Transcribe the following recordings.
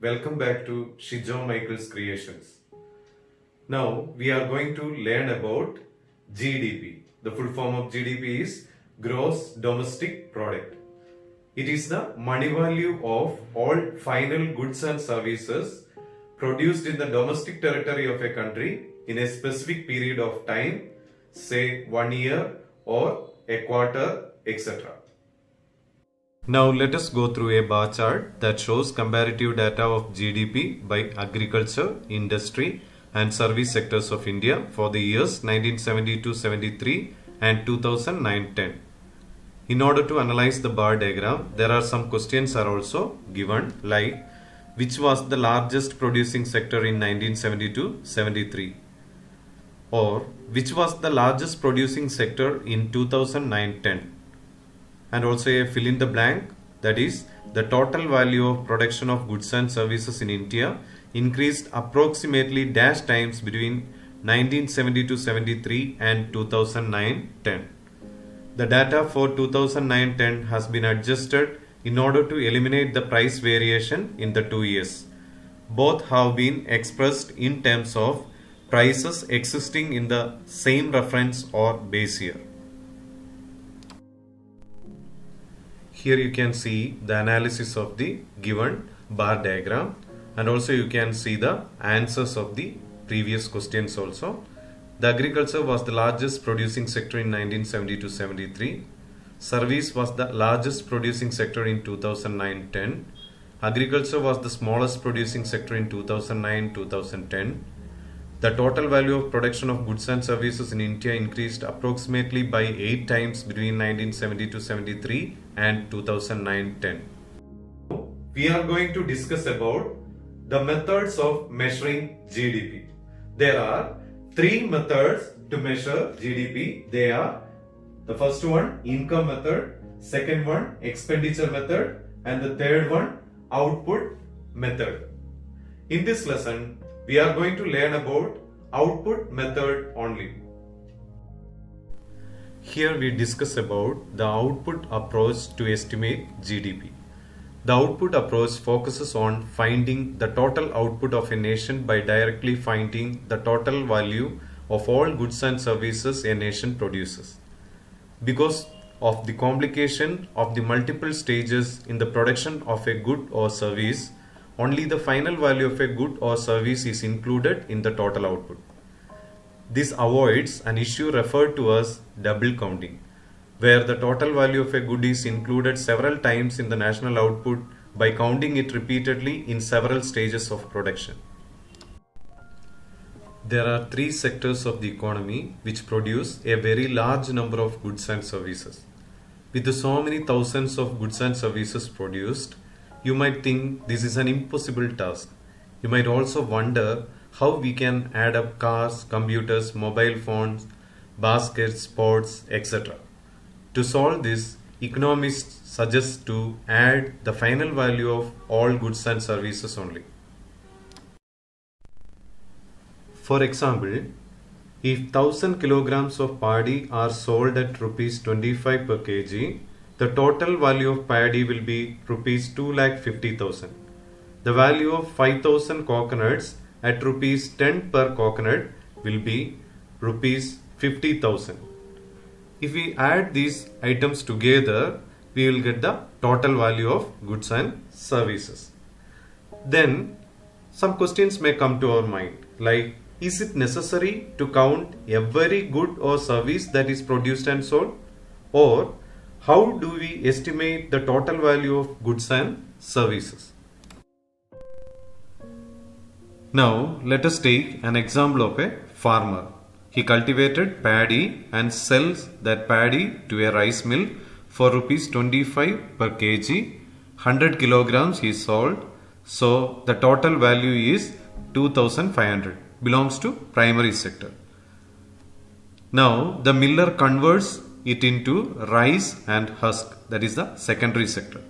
Welcome back to Shijon Michael's Creations. Now we are going to learn about GDP. The full form of GDP is Gross Domestic Product. It is the money value of all final goods and services produced in the domestic territory of a country in a specific period of time, say 1 year or a quarter, etc. Now let us go through a bar chart that shows comparative data of GDP by agriculture, industry and service sectors of India for the years 1972-73 and 2009-10. In order to analyze the bar diagram, there are some questions are also given, like which was the largest producing sector in 1972-73, or which was the largest producing sector in 2009-10. And also a fill in the blank, that is the total value of production of goods and services in India increased approximately dash times between 1972-73 and 2009-10. The data for 2009-10 has been adjusted in order to eliminate the price variation in the 2 years. Both have been expressed in terms of prices existing in the same reference or base year. Here you can see the analysis of the given bar diagram, and also you can see the answers of the previous questions also. The agriculture was the largest producing sector in 1972-73. Service was the largest producing sector in 2009-10. Agriculture was the smallest producing sector in 2009-2010. The total value of production of goods and services in India increased approximately by 8 times between 1972-73 and 2009-10. We are going to discuss about the methods of measuring GDP. There are 3 methods to measure GDP. They are the first one, income method, second one, expenditure method, and the third one, output method. In this lesson, we are going to learn about output method only. Here we discuss about the output approach to estimate GDP. The output approach focuses on finding the total output of a nation by directly finding the total value of all goods and services a nation produces. Because of the complication of the multiple stages in the production of a good or service, only the final value of a good or service is included in the total output. This avoids an issue referred to as double counting, where the total value of a good is included several times in the national output by counting it repeatedly in several stages of production. There are 3 sectors of the economy which produce a very large number of goods and services. With so many thousands of goods and services produced, you might think this is an impossible task. You might also wonder how we can add up cars, computers, mobile phones, baskets, pots, etc. To solve this, economists suggest to add the final value of all goods and services only. For example, if 1000 kilograms of paddy are sold at rupees 25 per kg, the total value of paddy will be rupees 2,50,000. The value of 5000 coconuts at rupees 10 per coconut will be rupees 50,000. If we add these items together, we will get the total value of goods and services. Then some questions may come to our mind, like, is it necessary to count every good or service that is produced and sold? Or how do we estimate the total value of goods and services? Now let us take an example of a farmer. He cultivated paddy and sells that paddy to a rice mill for rupees 25 per kg. 100 kilograms he sold. So the total value is 2500. Belongs to primary sector. Now the miller converts it into rice and husk, that is the secondary sector.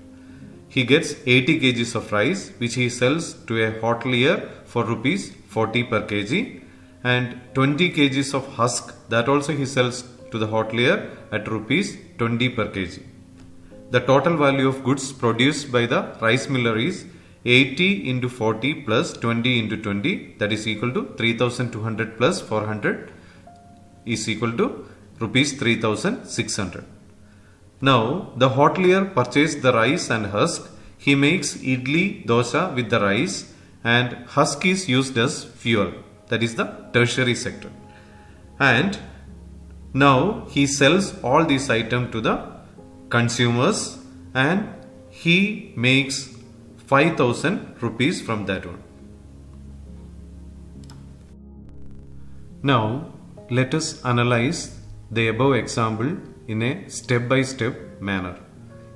He gets 80 kgs of rice which he sells to a hotelier for rupees 40 per kg, and 20 kgs of husk that also he sells to the hotelier at rupees 20 per kg. The total value of goods produced by the rice miller is 80 into 40 plus 20 into 20, that is equal to 3200 plus 400 is equal to rupees 3600. Now the hotelier purchased the rice and husk. He makes idli dosa with the rice, and husk is used as fuel, that is the tertiary sector. And now he sells all these items to the consumers and he makes 5000 rupees from that one. Now let us analyze the above example in a step-by-step manner.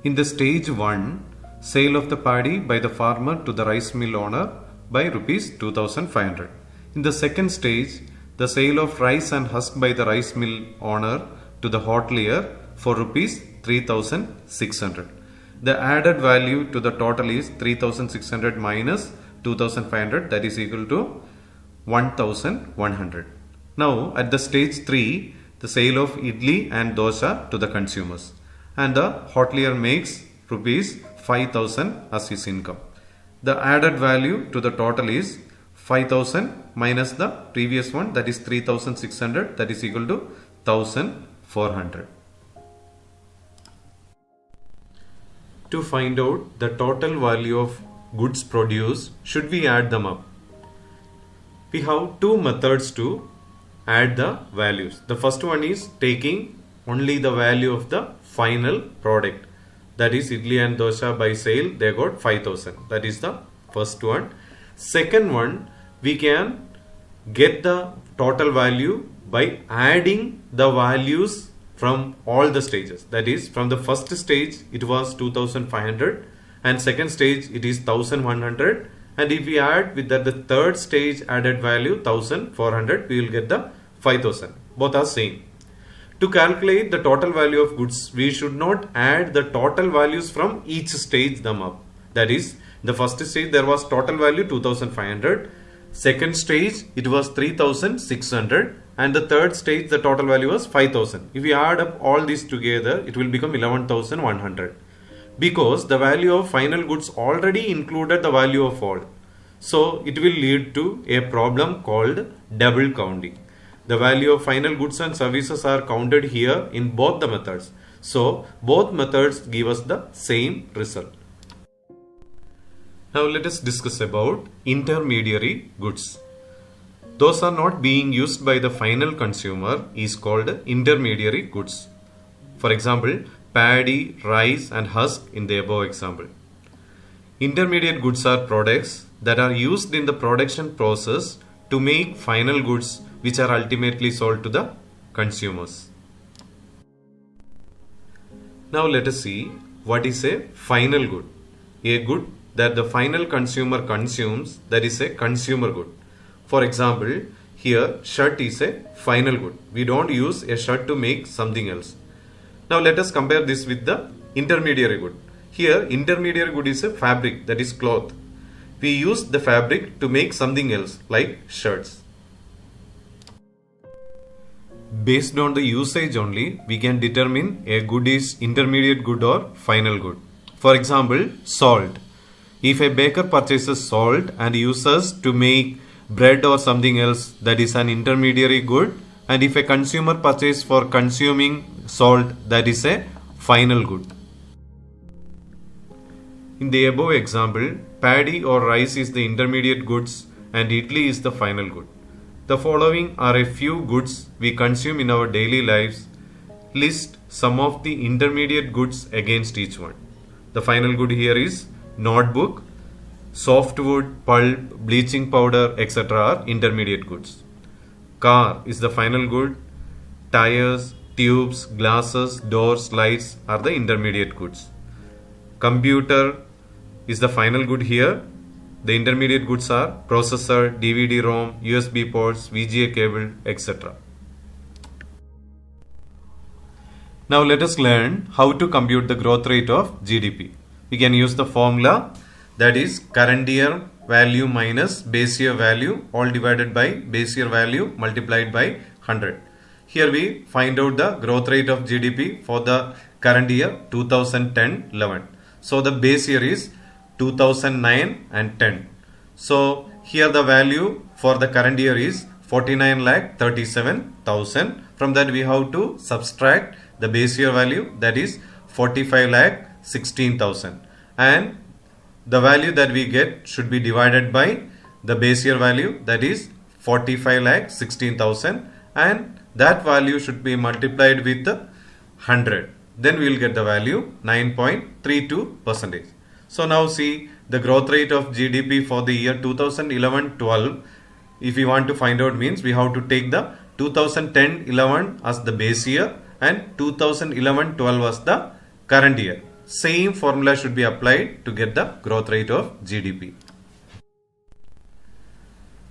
In the stage 1, sale of the paddy by the farmer to the rice mill owner by rupees 2500. In the second stage, the sale of rice and husk by the rice mill owner to the hotelier for rupees 3600. The added value to the total is 3600 minus 2500, that is equal to 1100. Now at the stage 3, the sale of idli and dosa to the consumers, and the hotelier makes rupees 5000 as his income. The added value to the total is 5000 minus the previous one, that is 3600, that is equal to 1400. To find out the total value of goods produced, should we add them up? We have two methods to add the values. The first one is taking only the value of the final product. That is idli and dosa by sale, they got 5000. That is the first one. Second one, we can get the total value by adding the values from all the stages. That is, from the first stage it was 2500 and second stage it is 1100, and if we add with the third stage added value 1400, we will get the 5000. Both are same. To calculate the total value of goods, we should not add the total values from each stage them up. That is, the first stage there was total value 2500, second stage it was 3600, and the third stage the total value was 5000. If we add up all these together, it will become 11100, because the value of final goods already included the value of all. So it will lead to a problem called double counting. The value of final goods and services are counted here in both the methods. So both methods give us the same result. Now let us discuss about intermediary goods. Those are not being used by the final consumer is called intermediary goods. For example, paddy, rice and husk in the above example. Intermediate goods are products that are used in the production process to make final goods which are ultimately sold to the consumers. Now let us see what is a final good. A good that the final consumer consumes, that is a consumer good. For example, here shirt is a final good. We don't use a shirt to make something else. Now let us compare this with the intermediary good. Here intermediary good is a fabric, that is cloth. We use the fabric to make something else like shirts. Based on the usage only, we can determine a good is intermediate good or final good. For example, salt. If a baker purchases salt and uses to make bread or something else, that is an intermediary good. And if a consumer purchases for consuming salt, that is a final good. In the above example, paddy or rice is the intermediate goods and idli is the final good. The following are a few goods we consume in our daily lives. List some of the intermediate goods against each one. The final good here is notebook, softwood, pulp, bleaching powder, etc. are intermediate goods. Car is the final good. Tires, tubes, glasses, doors, lights are the intermediate goods. Computer is the final good here. The intermediate goods are processor, DVD-ROM, USB ports, VGA cable, etc. Now let us learn how to compute the growth rate of GDP. We can use the formula, that is current year value minus base year value all divided by base year value multiplied by 100. Here we find out the growth rate of GDP for the current year 2010-11. So the base year is 2009 and 10. So here the value for the current year is 49,37,000. From that we have to subtract the base year value, that is 45,16,000, and the value that we get should be divided by the base year value, that is 45,16,000, and that value should be multiplied with 100. Then we will get the value 9.32%. So now see the growth rate of GDP for the year 2011-12. If we want to find out, means we have to take the 2010-11 as the base year and 2011-12 as the current year. Same formula should be applied to get the growth rate of GDP.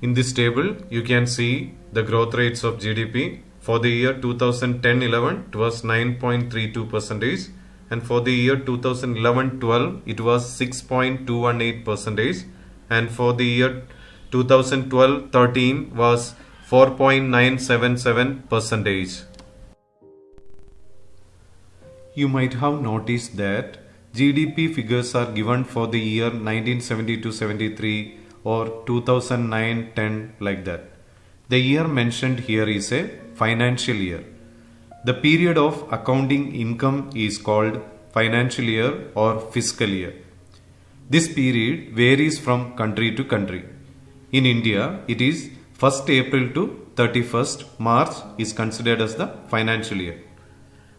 In this table, you can see the growth rates of GDP. For the year 2010-11, it was 9.32%, and for the year 2011-12, it was 6.218%, and for the year 2012-13 was 4.977%. You might have noticed that GDP figures are given for the year 1970-73 or 2009-10, like that. The year mentioned here is a financial year. The period of accounting income is called financial year or fiscal year. This period varies from country to country. In India, it is 1st April to 31st March is considered as the financial year.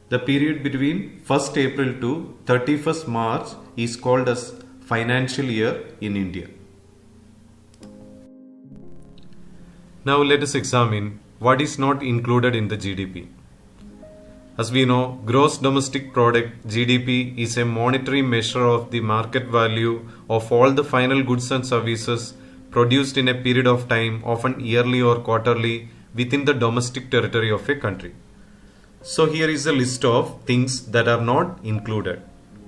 The period between 1st April to 31st March is called as financial year in India. Now let us examine what is not included in the GDP. As we know, gross domestic product (GDP) is a monetary measure of the market value of all the final goods and services produced in a period of time, often yearly or quarterly, within the domestic territory of a country. So here is a list of things that are not included.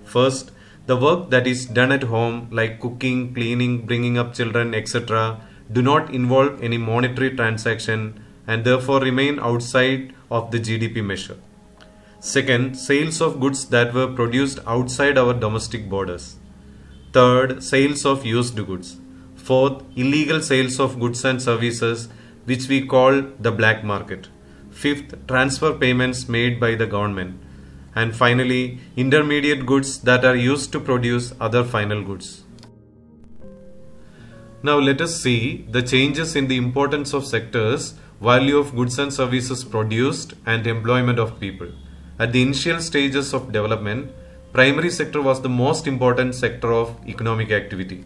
First, the work that is done at home, like cooking, cleaning, bringing up children, etc., do not involve any monetary transaction and therefore remain outside of the GDP measure. Second, sales of goods that were produced outside our domestic borders. Third, sales of used goods. Fourth, illegal sales of goods and services, which we call the black market. Fifth, transfer payments made by the government. And finally, intermediate goods that are used to produce other final goods. Now let us see the changes in the importance of sectors, value of goods and services produced, and employment of people. At the initial stages of development, primary sector was the most important sector of economic activity.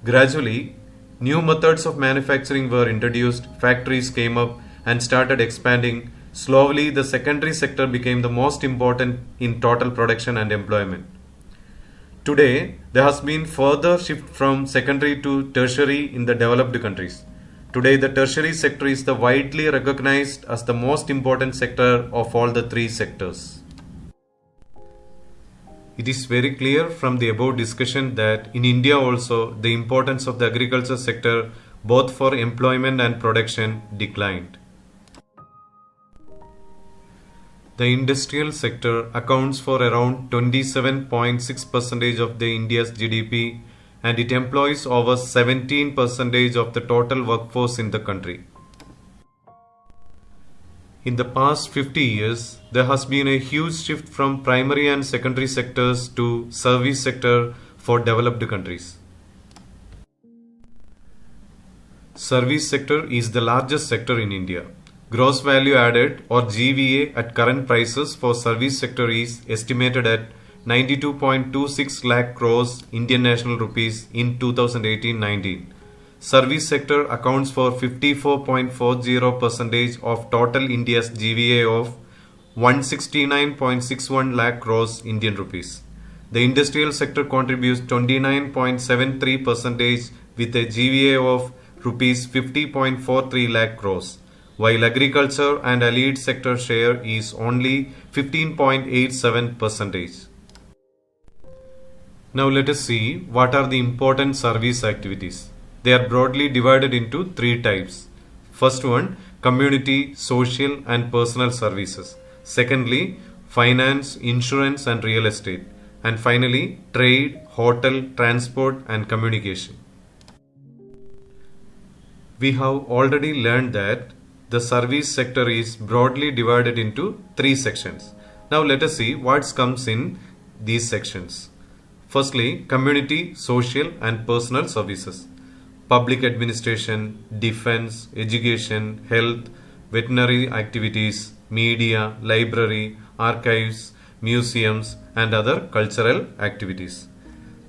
Gradually, new methods of manufacturing were introduced, factories came up and started expanding. Slowly, the secondary sector became the most important in total production and employment. Today, there has been further shift from secondary to tertiary in the developed countries. Today, the tertiary sector is the widely recognized as the most important sector of all the three sectors. It is very clear from the above discussion that in India also the importance of the agriculture sector both for employment and production declined. The industrial sector accounts for around 27.6% of the India's GDP and it employs over 17% of the total workforce in the country. In the past 50 years, there has been a huge shift from primary and secondary sectors to service sector for developed countries. Service sector is the largest sector in India. Gross value added or GVA at current prices for service sector is estimated at 92.26 lakh crores Indian national rupees in 2018-19. Service sector accounts for 54.40% of total India's GVA of 169.61 lakh crores Indian rupees. The industrial sector contributes 29.73% with a GVA of rupees 50.43 lakh crores, while agriculture and allied sector share is only 15.87%. Now let us see what are the important service activities. They are broadly divided into three types. First one, community, social and personal services. Secondly, finance, insurance and real estate. and finally trade, hotel, transport and communication. We have already learned that the service sector is broadly divided into three sections. Now let us see what comes in these sections. Firstly, community, social and personal services, public administration, defense, education, health, veterinary activities, media, library, archives, museums and other cultural activities.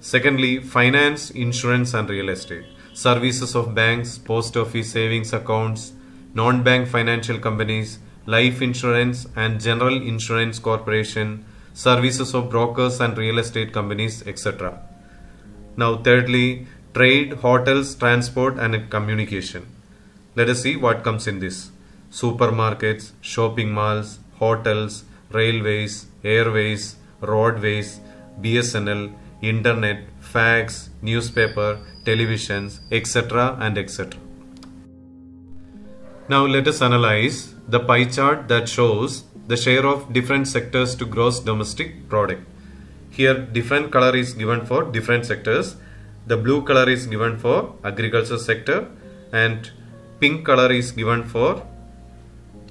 Secondly, finance, insurance and real estate, services of banks, post office savings accounts, non-bank financial companies, life insurance and general insurance corporation, services of brokers and real estate companies, etc. Now thirdly, trade, hotels, transport and communication. Let us see what comes in this. Supermarkets, shopping malls, hotels, railways, airways, roadways, BSNL, internet, fax, newspaper, televisions, etc. and etc. Now let us analyze the pie chart that shows the share of different sectors to gross domestic product. Here different color is given for different sectors. The blue color is given for agriculture sector and pink color is given for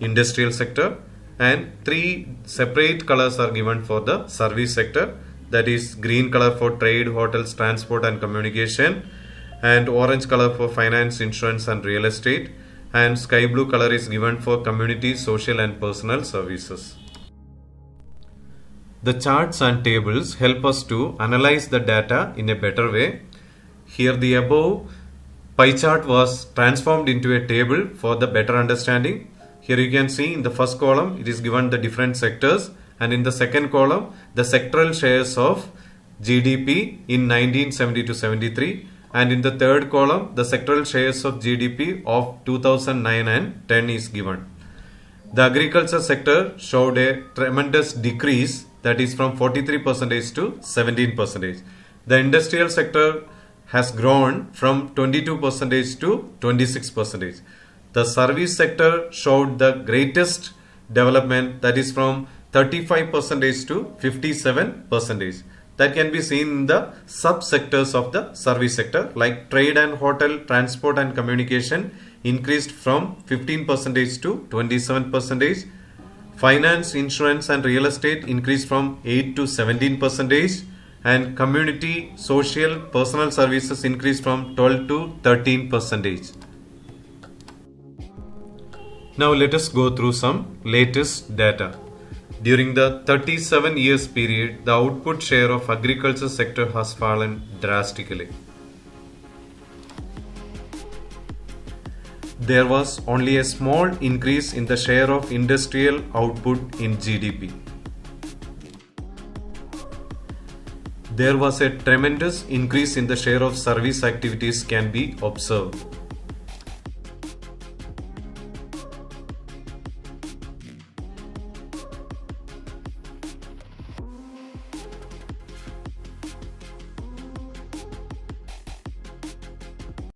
industrial sector, and three separate colors are given for the service sector, that is green color for trade, hotels, transport and communication, and orange color for finance, insurance and real estate, and sky blue color is given for community, social and personal services. The charts and tables help us to analyze the data in a better way. Here the above pie chart was transformed into a table for the better understanding. Here you can see in the first column it is given the different sectors, and in the second column the sectoral shares of GDP in 1970 to 73, and in the third column the sectoral shares of GDP of 2009 and 10 is given. The agriculture sector showed a tremendous decrease, that is from 43% to 17%. The industrial sector has grown from 22% to 26%. The service sector showed the greatest development, that is from 35% to 57%. That can be seen in the sub-sectors of the service sector, like trade and hotel, transport and communication increased from 15% to 27%. Finance, insurance and real estate increased from 8 to 17%. And community, social, personal services increased from 12 to 13%. Now let us go through some latest data. During the 37 years period, the output share of agriculture sector has fallen drastically. There was only a small increase in the share of industrial output in GDP. There was a tremendous increase in the share of service activities can be observed.